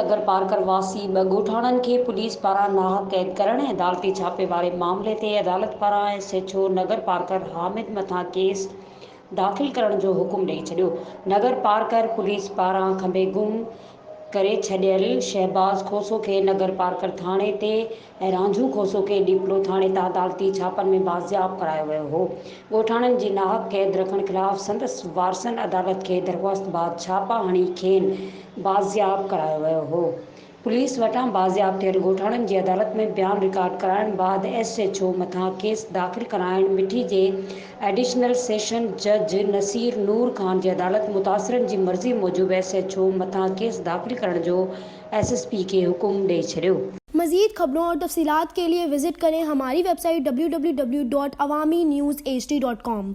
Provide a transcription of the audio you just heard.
नंगरपारकर वासी ॻोठाणन खे पुलिस पारान नाहक कैद करण ऐं अदालती छापे वारे मामले ते अदालत पारान SHO नंगरपारकर हामिद मथां केस दाख़िल करण जो हुकुम ॾेई छॾियो। नंगरपारकर पुलिस पारान खंबे गुम करे छॾियल शहबाज़ खोसो खे नंगरपारकर थाणे ते ऐं रांझू खोसो खे डीपलो थाणे तां अदालती छापनि में बाज़ियाब करायो वियो हो। ॻोठाणन जी नाहक कैद रखण ख़िलाफ़ संदसि वारसनि अदालत खे दरख़्वास्त बाद छापा हणी खेनि बाज़ियाब करायो वियो हो। पुलिस वटां बाज़ियाब थियल ॻोठाणन जी अदालत में बयान रिकॉर्ड कराइण बाद SHO मथां केस दाख़िल कराइण मिठी जे एडिशनल सेशन जज नसीर नूर खान जी अदालत मुतासिरनि जी मर्ज़ी मूजिब SHO मथां केस दाख़िल करण जो SSP खे हुकुम ॾेई छॾियो। मज़ीद खबरों और तफसीलात के लिए विजिट करें हमारी वेबसाइट www.awamiNewsHD.com।